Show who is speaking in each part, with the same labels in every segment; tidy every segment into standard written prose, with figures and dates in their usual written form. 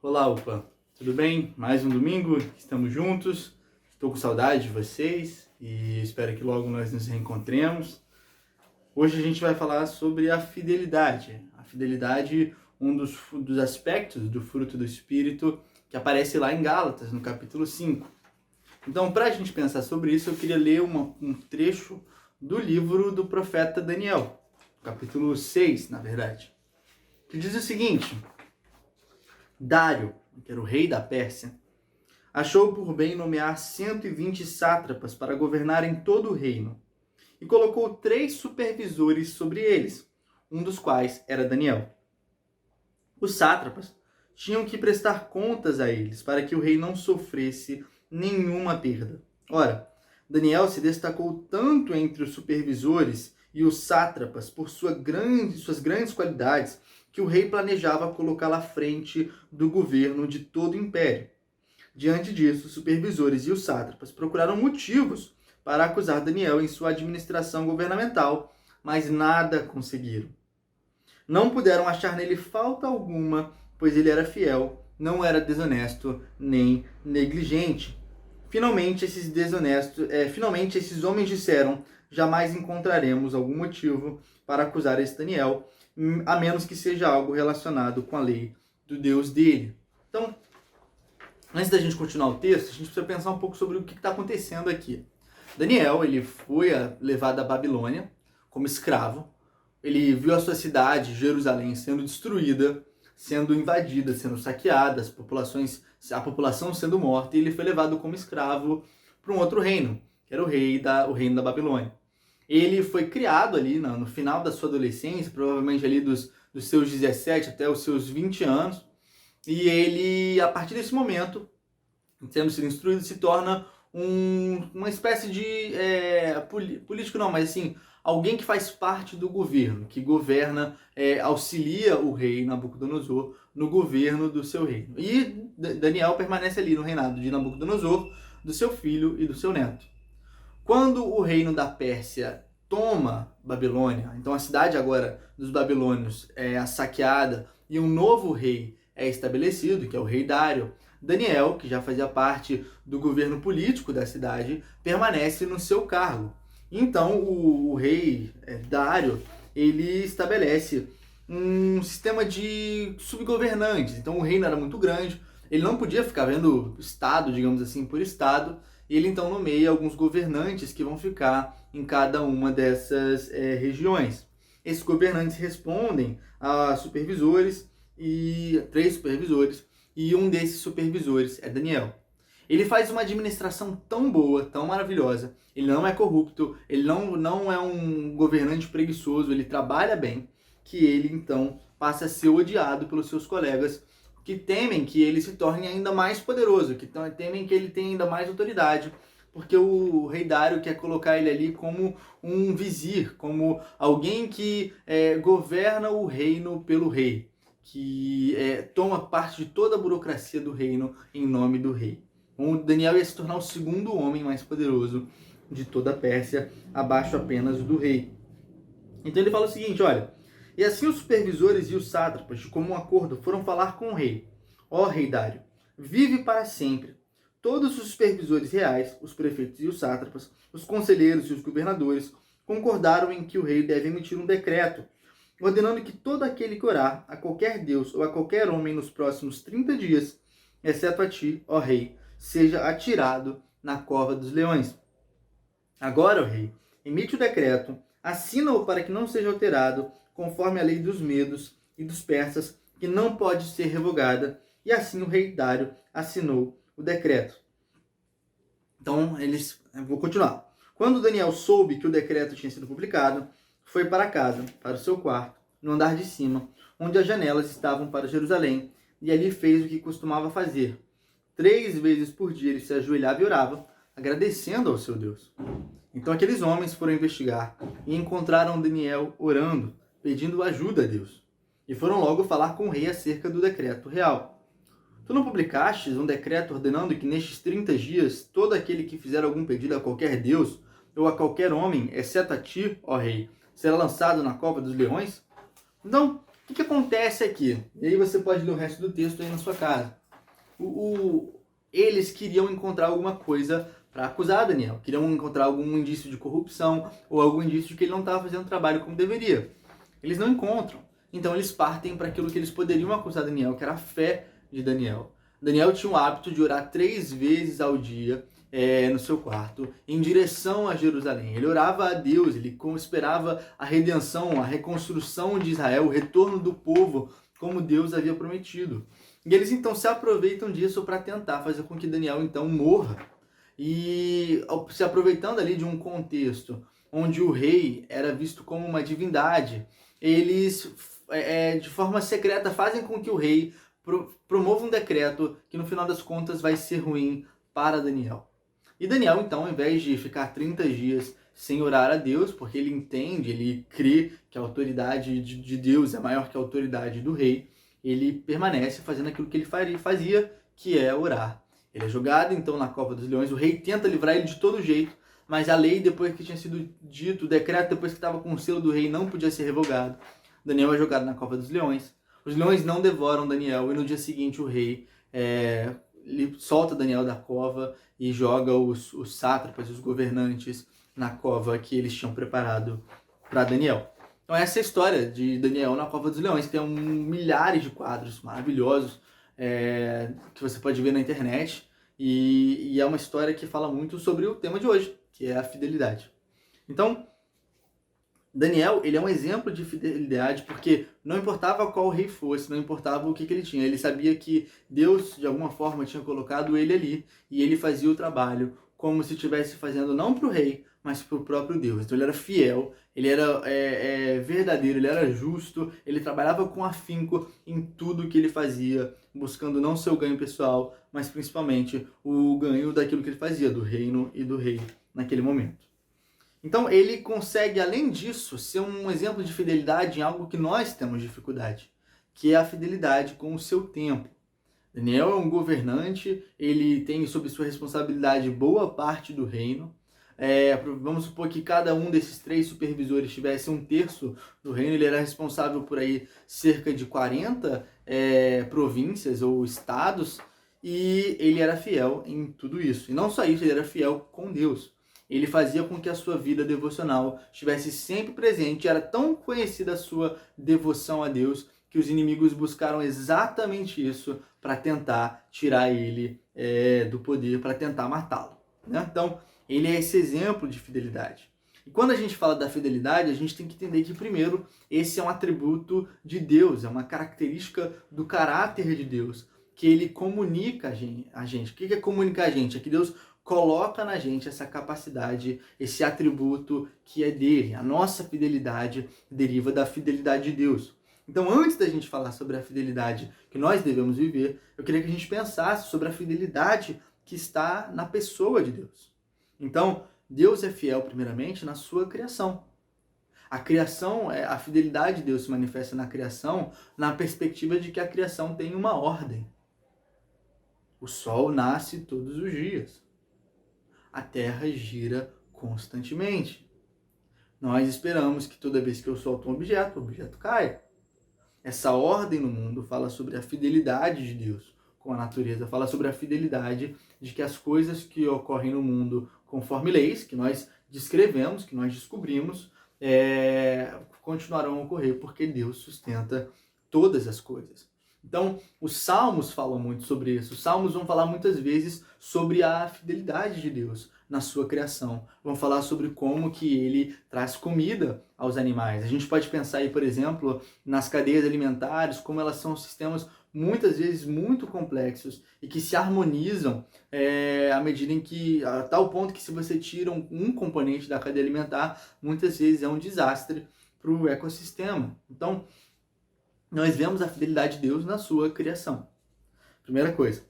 Speaker 1: Olá, Upa! Tudo bem? Mais um domingo, estamos juntos. Estou com saudade de vocês e espero que logo nós nos reencontremos. Hoje a gente vai falar sobre a fidelidade. A fidelidade, um dos aspectos do fruto do Espírito que aparece lá em Gálatas, no capítulo 5. Então, para a gente pensar sobre isso, eu queria ler um trecho do livro do profeta Daniel, capítulo 6, na verdade, que diz o seguinte: Dário, que era o rei da Pérsia, achou por bem nomear 120 sátrapas para governarem todo o reino, e colocou 3 supervisores sobre eles, um dos quais era Daniel. Os sátrapas tinham que prestar contas a eles, para que o rei não sofresse nenhuma perda. Ora, Daniel se destacou tanto entre os supervisores e os sátrapas por suas grandes qualidades, que o rei planejava colocá-lo à frente do governo de todo o império. Diante disso, os supervisores e os sátrapas procuraram motivos para acusar Daniel em sua administração governamental, mas nada conseguiram. Não puderam achar nele falta alguma, pois ele era fiel, não era desonesto nem negligente. Finalmente, esses homens disseram: jamais encontraremos algum motivo para acusar esse Daniel, a menos que seja algo relacionado com a lei do Deus dele. Então, antes da gente continuar o texto, a gente precisa pensar um pouco sobre o que está acontecendo aqui. Daniel, ele foi levado à Babilônia como escravo. Ele viu a sua cidade, Jerusalém, sendo destruída, sendo invadida, sendo saqueada, a população sendo morta, e ele foi levado como escravo para um outro reino, que era o reino da Babilônia. Ele foi criado ali no final da sua adolescência, provavelmente ali dos seus 17 até os seus 20 anos, e ele, a partir desse momento, tendo sido instruído, se torna uma espécie de político, não, mas assim, alguém que faz parte do governo, que governa, auxilia o rei Nabucodonosor no governo do seu reino. E Daniel permanece ali no reinado de Nabucodonosor, do seu filho e do seu neto. Quando o reino da Pérsia toma Babilônia, então a cidade agora dos babilônios é saqueada e um novo rei é estabelecido, que é o rei Dário, Daniel, que já fazia parte do governo político da cidade, permanece no seu cargo. Então o rei Dário, ele estabelece um sistema de subgovernantes. Então o reino era muito grande, ele não podia ficar vendo estado, digamos assim, por estado, e ele então nomeia alguns governantes que vão ficar em cada uma dessas regiões. Esses governantes respondem a supervisores, 3 supervisores, e um desses supervisores é Daniel. Ele faz uma administração tão boa, tão maravilhosa, ele não é corrupto, ele não é um governante preguiçoso, ele trabalha bem, que ele então passa a ser odiado pelos seus colegas, que temem que ele se torne ainda mais poderoso, que temem que ele tenha ainda mais autoridade, porque o rei Dário quer colocar ele ali como um vizir, como alguém que governa o reino pelo rei, que toma parte de toda a burocracia do reino em nome do rei. O Daniel ia se tornar o segundo homem mais poderoso de toda a Pérsia, abaixo apenas do rei. Então ele fala o seguinte, olha: e assim os supervisores e os sátrapas, de comum acordo, foram falar com o rei. Ó rei Dário, vive para sempre. Todos os supervisores reais, os prefeitos e os sátrapas, os conselheiros e os governadores, concordaram em que o rei deve emitir um decreto, ordenando que todo aquele que orar a qualquer deus ou a qualquer homem nos próximos 30 dias, exceto a ti, ó rei, seja atirado na cova dos leões. Agora, ó rei, emite o decreto, assina-o para que não seja alterado, conforme a lei dos medos e dos persas, que não pode ser revogada. E assim o rei Dário assinou o decreto. Então, vou continuar. Quando Daniel soube que o decreto tinha sido publicado, foi para casa, para o seu quarto, no andar de cima, onde as janelas estavam para Jerusalém, e ali fez o que costumava fazer. 3 vezes por dia ele se ajoelhava e orava, agradecendo ao seu Deus. Então aqueles homens foram investigar e encontraram Daniel orando, pedindo ajuda a Deus. E foram logo falar com o rei acerca do decreto real. Tu não publicastes um decreto ordenando que nestes 30 dias todo aquele que fizer algum pedido a qualquer Deus ou a qualquer homem, exceto a ti, ó rei, será lançado na cova dos leões? Então, o que acontece aqui? E aí você pode ler o resto do texto aí na sua casa. eles queriam encontrar alguma coisa para acusar Daniel, queriam encontrar algum indício de corrupção ou algum indício de que ele não estava fazendo o trabalho como deveria. Eles não encontram, então eles partem para aquilo que eles poderiam acusar Daniel, que era a fé de Daniel. Daniel tinha o hábito de orar 3 vezes ao dia no seu quarto, em direção a Jerusalém. Ele orava a Deus, ele esperava a redenção, a reconstrução de Israel, o retorno do povo, como Deus havia prometido. E eles então se aproveitam disso para tentar fazer com que Daniel então morra. E se aproveitando ali de um contexto onde o rei era visto como uma divindade, eles de forma secreta fazem com que o rei promova um decreto que no final das contas vai ser ruim para Daniel. E Daniel então, ao invés de ficar 30 dias sem orar a Deus, porque ele entende, ele crê que a autoridade de Deus é maior que a autoridade do rei, ele permanece fazendo aquilo que ele fazia, que é orar. Ele é jogado então na cova dos leões, o rei tenta livrar ele de todo jeito, mas a lei, depois que tinha sido dito, o decreto, depois que estava com o selo do rei, não podia ser revogado. Daniel é jogado na cova dos leões. Os leões não devoram Daniel, e no dia seguinte o rei solta Daniel da cova e joga os sátrapas, os governantes, na cova que eles tinham preparado para Daniel. Então essa é a história de Daniel na cova dos leões. Tem milhares de quadros maravilhosos que você pode ver na internet, e é uma história que fala muito sobre o tema de hoje, que é a fidelidade. Então, Daniel, ele é um exemplo de fidelidade, porque não importava qual rei fosse, não importava o que ele tinha, ele sabia que Deus, de alguma forma, tinha colocado ele ali, e ele fazia o trabalho como se estivesse fazendo não para o rei, mas para o próprio Deus. Então ele era fiel, ele era verdadeiro, ele era justo, ele trabalhava com afinco em tudo que ele fazia, buscando não seu ganho pessoal, mas principalmente o ganho daquilo que ele fazia, do reino e do rei naquele momento. Então ele consegue, além disso, ser um exemplo de fidelidade em algo que nós temos dificuldade, que é a fidelidade com o seu tempo. Daniel é um governante, ele tem sob sua responsabilidade boa parte do reino. Vamos supor que cada um desses 3 supervisores tivesse 1/3 do reino, ele era responsável por aí cerca de 40 províncias ou estados, e ele era fiel em tudo isso. E não só isso, ele era fiel com Deus. Ele fazia com que a sua vida devocional estivesse sempre presente. Era tão conhecida a sua devoção a Deus que os inimigos buscaram exatamente isso para tentar tirar ele do poder, para tentar matá-lo, né? Então, ele é esse exemplo de fidelidade. E quando a gente fala da fidelidade, a gente tem que entender que, primeiro, esse é um atributo de Deus, é uma característica do caráter de Deus, que ele comunica a gente. O que é comunicar a gente? É que Deus coloca na gente essa capacidade, esse atributo que é dele. A nossa fidelidade deriva da fidelidade de Deus. Então, antes da gente falar sobre a fidelidade que nós devemos viver, eu queria que a gente pensasse sobre a fidelidade que está na pessoa de Deus. Então, Deus é fiel, primeiramente, na sua criação. A fidelidade de Deus se manifesta na criação, na perspectiva de que a criação tem uma ordem. O sol nasce todos os dias. A terra gira constantemente. Nós esperamos que toda vez que eu solto um objeto, o objeto caia. Essa ordem no mundo fala sobre a fidelidade de Deus com a natureza, fala sobre a fidelidade de que as coisas que ocorrem no mundo conforme leis, que nós descrevemos, que nós descobrimos, continuarão a ocorrer porque Deus sustenta todas as coisas. Então, os salmos falam muito sobre isso. Os salmos vão falar muitas vezes sobre a fidelidade de Deus na sua criação. Vão falar sobre como que ele traz comida aos animais. A gente pode pensar aí, por exemplo, nas cadeias alimentares, como elas são sistemas muitas vezes muito complexos e que se harmonizam à medida em que, a tal ponto que se você tira um componente da cadeia alimentar, muitas vezes é um desastre para o ecossistema. Então, nós vemos a fidelidade de Deus na sua criação. Primeira coisa.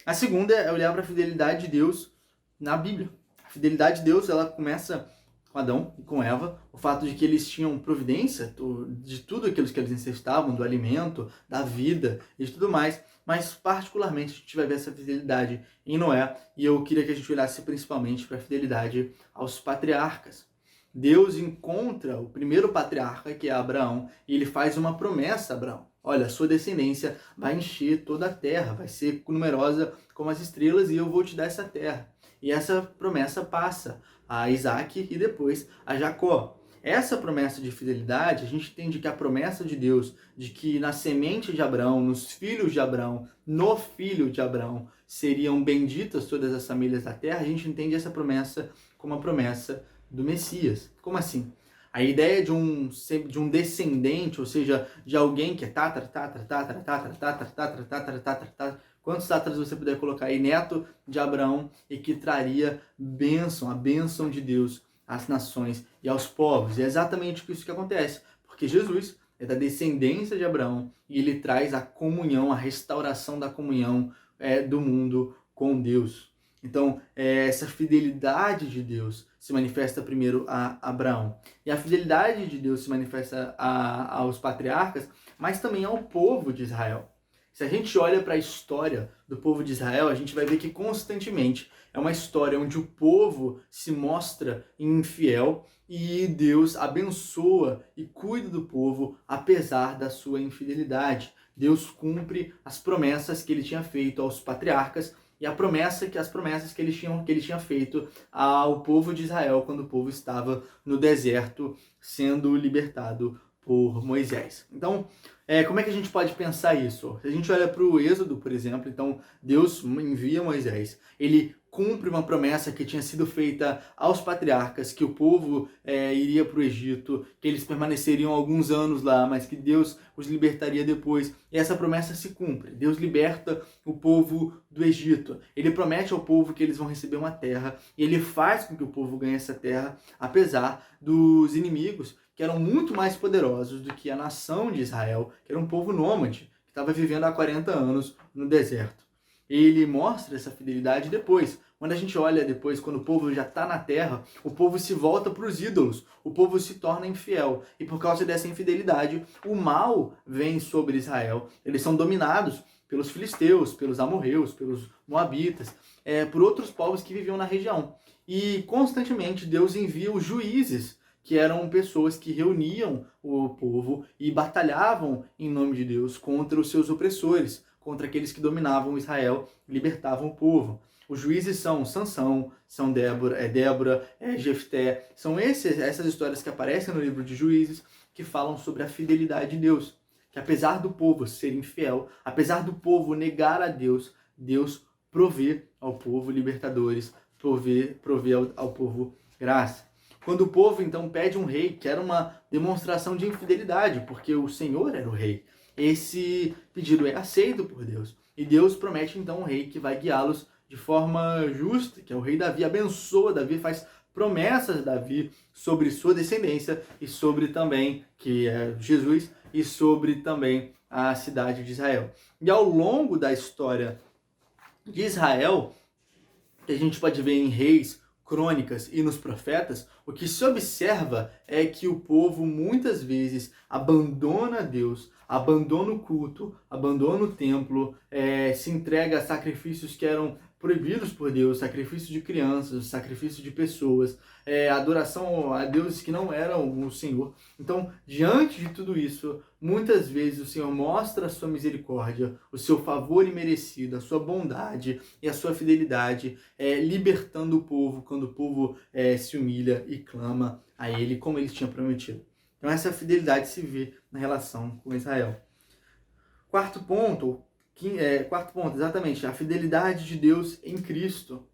Speaker 1: A segunda é olhar para a fidelidade de Deus na Bíblia. A fidelidade de Deus, ela começa com Adão e com Eva, o fato de que eles tinham providência de tudo aquilo que eles necessitavam, do alimento, da vida e de tudo mais, mas particularmente a gente vai ver essa fidelidade em Noé, e eu queria que a gente olhasse principalmente para a fidelidade aos patriarcas. Deus encontra o primeiro patriarca, que é Abraão, e ele faz uma promessa a Abraão. olha, a sua descendência vai encher toda a terra, vai ser numerosa como as estrelas e eu vou te dar essa terra. E essa promessa passa a Isaac e depois a Jacó. Essa promessa de fidelidade, a gente entende que a promessa de Deus, de que na semente de Abraão, nos filhos de Abraão, no filho de Abraão, seriam benditas todas as famílias da terra, a gente entende essa promessa como a promessa do Messias. Como assim? A ideia de um descendente, ou seja, de alguém que é quantos tátaras você puder colocar aí, neto de Abraão, e que traria bênção, a bênção de Deus às nações e aos povos. E é exatamente isso que acontece, porque Jesus é da descendência de Abraão e ele traz a comunhão, a restauração da comunhão do mundo com Deus. Então, essa fidelidade de Deus se manifesta primeiro a Abraão. E a fidelidade de Deus se manifesta aos patriarcas, mas também ao povo de Israel. Se a gente olha para a história do povo de Israel, a gente vai ver que constantemente é uma história onde o povo se mostra infiel e Deus abençoa e cuida do povo apesar da sua infidelidade. Deus cumpre as promessas que ele tinha feito aos patriarcas e as promessas que ele tinha feito ao povo de Israel quando o povo estava no deserto sendo libertado por Moisés. Então, como é que a gente pode pensar isso? Se a gente olha para o Êxodo, por exemplo, então Deus envia Moisés, ele cumpre uma promessa que tinha sido feita aos patriarcas, que o povo iria para o Egito, que eles permaneceriam alguns anos lá, mas que Deus os libertaria depois. E essa promessa se cumpre. Deus liberta o povo do Egito. Ele promete ao povo que eles vão receber uma terra, e ele faz com que o povo ganhe essa terra, apesar dos inimigos, que eram muito mais poderosos do que a nação de Israel, que era um povo nômade, que estava vivendo há 40 anos no deserto. Ele mostra essa fidelidade depois. Quando a gente olha depois, quando o povo já está na terra, o povo se volta para os ídolos, o povo se torna infiel. E por causa dessa infidelidade, o mal vem sobre Israel. Eles são dominados pelos filisteus, pelos amorreus, pelos moabitas, por outros povos que viviam na região. E constantemente Deus envia os juízes, que eram pessoas que reuniam o povo e batalhavam em nome de Deus contra os seus opressores, contra aqueles que dominavam Israel e libertavam o povo. Os juízes são Sansão, são Débora, Jefté, são essas histórias que aparecem no livro de Juízes que falam sobre a fidelidade de Deus, que apesar do povo ser infiel, apesar do povo negar a Deus, Deus provê ao povo libertadores, provê ao povo graça. Quando o povo então pede um rei, que era uma demonstração de infidelidade, porque o Senhor era o rei, esse pedido é aceito por Deus. E Deus promete então um rei que vai guiá-los de forma justa, que é o rei Davi, abençoa Davi, faz promessas a Davi sobre sua descendência e sobre também, que é Jesus, e sobre também a cidade de Israel. E ao longo da história de Israel, que a gente pode ver em Reis, Crônicas e nos profetas, o que se observa é que o povo muitas vezes abandona Deus, abandona o culto, abandona o templo, se entrega a sacrifícios que eram proibidos por Deus, sacrifício de crianças, sacrifício de pessoas, adoração a deuses que não eram o Senhor. Então, diante de tudo isso, muitas vezes o Senhor mostra a sua misericórdia, o seu favor imerecido, a sua bondade e a sua fidelidade, libertando o povo quando o povo se humilha e clama a Ele como Ele tinha prometido. Então essa fidelidade se vê na relação com Israel. Quarto ponto, exatamente, a fidelidade de Deus em Cristo.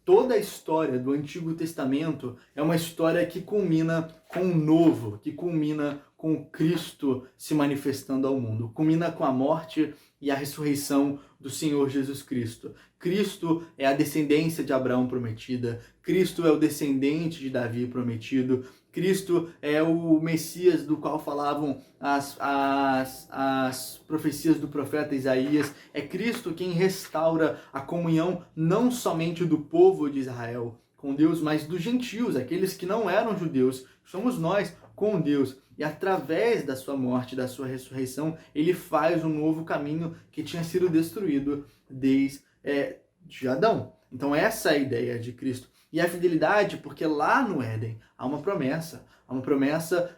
Speaker 1: Toda a história do Antigo Testamento é uma história que culmina com o novo, que culmina com Cristo se manifestando ao mundo, culmina com a morte e a ressurreição do Senhor Jesus Cristo. Cristo é a descendência de Abraão prometida, Cristo é o descendente de Davi prometido, Cristo é o Messias do qual falavam as profecias do profeta Isaías. É Cristo quem restaura a comunhão não somente do povo de Israel com Deus, mas dos gentios, aqueles que não eram judeus. Somos nós com Deus. E através da sua morte, da sua ressurreição, ele faz um novo caminho que tinha sido destruído desde Adão. Então essa é a ideia de Cristo. E a fidelidade, porque lá no Éden há uma promessa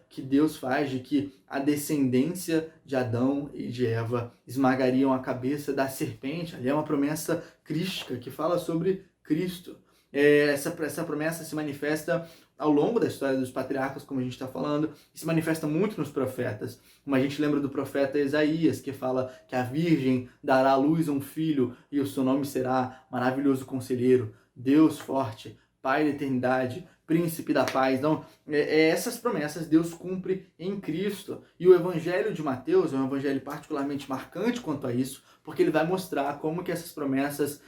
Speaker 1: que Deus faz de que a descendência de Adão e de Eva esmagariam a cabeça da serpente. Ali é uma promessa crística que fala sobre Cristo. Essa promessa se manifesta ao longo da história dos patriarcas, como a gente está falando, e se manifesta muito nos profetas. Como a gente lembra do profeta Isaías, que fala que a virgem dará à luz um filho e o seu nome será Maravilhoso Conselheiro, Deus Forte, Pai da Eternidade, Príncipe da Paz. Então, essas promessas Deus cumpre em Cristo. E o Evangelho de Mateus é um evangelho particularmente marcante quanto a isso, porque ele vai mostrar como que essas promessas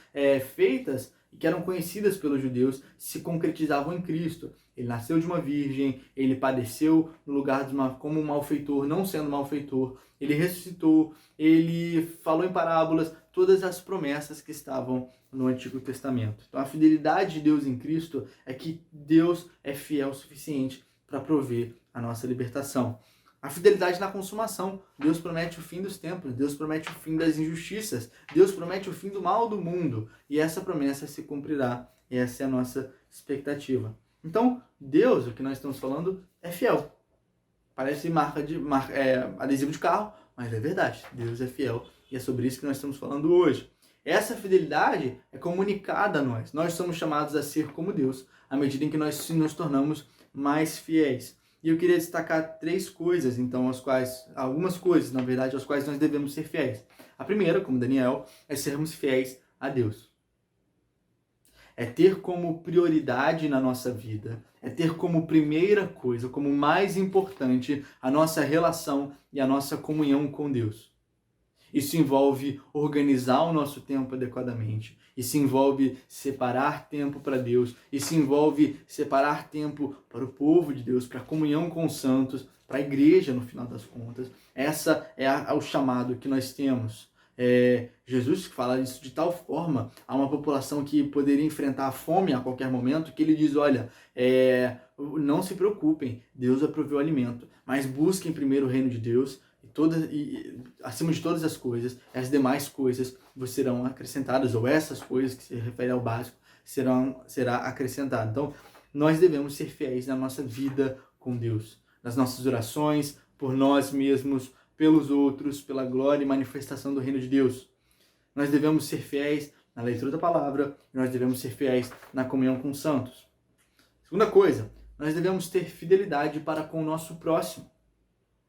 Speaker 1: feitas e que eram conhecidas pelos judeus se concretizavam em Cristo. Ele nasceu de uma virgem, ele padeceu no lugar como um malfeitor, não sendo malfeitor, ele ressuscitou, ele falou em parábolas, todas as promessas que estavam no Antigo Testamento. Então a fidelidade de Deus em Cristo é que Deus é fiel o suficiente para prover a nossa libertação. A fidelidade na consumação. Deus promete o fim dos tempos, Deus promete o fim das injustiças, Deus promete o fim do mal do mundo. E essa promessa se cumprirá. E essa é a nossa expectativa. Então, Deus, o que nós estamos falando, é fiel. Parece adesivo de carro, mas é verdade. Deus é fiel. E é sobre isso que nós estamos falando hoje. Essa fidelidade é comunicada a nós. Nós somos chamados a ser como Deus, à medida em que nós nos tornamos mais fiéis. E eu queria destacar três coisas, então, algumas coisas, na verdade, às quais nós devemos ser fiéis. A primeira, como Daniel, é sermos fiéis a Deus. É ter como prioridade na nossa vida, é ter como primeira coisa, como mais importante, a nossa relação e a nossa comunhão com Deus. Isso envolve organizar o nosso tempo adequadamente. Isso envolve separar tempo para Deus. Isso envolve separar tempo para o povo de Deus, para a comunhão com os santos, para a igreja, no final das contas. Essa é o chamado que nós temos. Jesus fala isso de tal forma a uma população que poderia enfrentar a fome a qualquer momento, que ele diz, olha, não se preocupem, Deus vai prover o alimento, mas busquem primeiro o reino de Deus e acima de todas as coisas, as demais coisas vos serão acrescentadas, ou essas coisas que se referem ao básico será acrescentado. Então, nós devemos ser fiéis na nossa vida com Deus, nas nossas orações, por nós mesmos, pelos outros, pela glória e manifestação do reino de Deus. Nós devemos ser fiéis na leitura da palavra, e nós devemos ser fiéis na comunhão com os santos. Segunda coisa, nós devemos ter fidelidade para com o nosso próximo,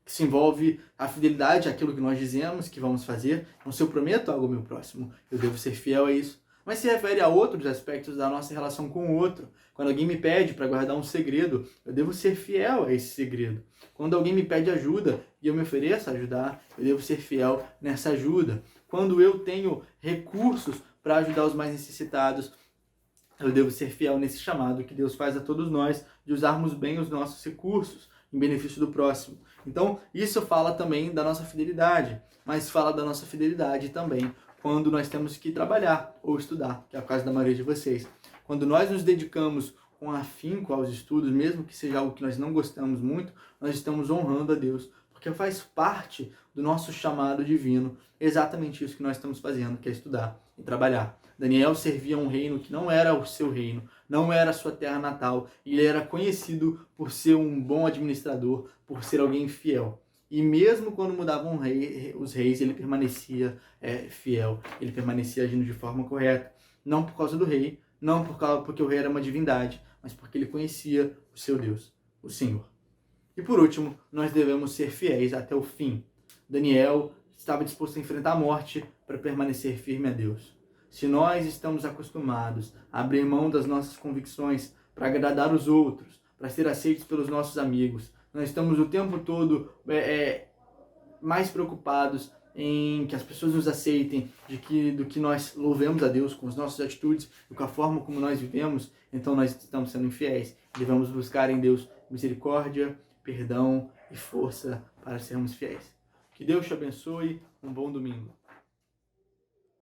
Speaker 1: que se envolve a fidelidade àquilo que nós dizemos que vamos fazer. Então, se eu prometo algo ao meu próximo, eu devo ser fiel a isso. Mas se refere a outros aspectos da nossa relação com o outro. Quando alguém me pede para guardar um segredo, eu devo ser fiel a esse segredo. Quando alguém me pede ajuda e eu me ofereço a ajudar, eu devo ser fiel nessa ajuda. Quando eu tenho recursos para ajudar os mais necessitados, eu devo ser fiel nesse chamado que Deus faz a todos nós de usarmos bem os nossos recursos em benefício do próximo. Então, isso fala também da nossa fidelidade, mas fala da nossa fidelidade também quando nós temos que trabalhar ou estudar, que é o caso da maioria de vocês. Quando nós nos dedicamos com afinco aos estudos, mesmo que seja algo que nós não gostamos muito, nós estamos honrando a Deus, porque faz parte do nosso chamado divino, exatamente isso que nós estamos fazendo, que é estudar e trabalhar. Daniel servia um reino que não era o seu reino, não era a sua terra natal, e ele era conhecido por ser um bom administrador, por ser alguém fiel. E mesmo quando mudavam os reis, ele permanecia fiel, ele permanecia agindo de forma correta. Não por causa do rei, não porque o rei era uma divindade, mas porque ele conhecia o seu Deus, o Senhor. E por último, nós devemos ser fiéis até o fim. Daniel estava disposto a enfrentar a morte para permanecer firme a Deus. Se nós estamos acostumados a abrir mão das nossas convicções para agradar os outros, para ser aceitos pelos nossos amigos, nós estamos o tempo todo mais preocupados em que as pessoas nos aceitem, do que nós louvemos a Deus com as nossas atitudes e com a forma como nós vivemos, então nós estamos sendo infiéis. Devemos buscar em Deus misericórdia, perdão e força para sermos fiéis. Que Deus te abençoe. Um bom domingo.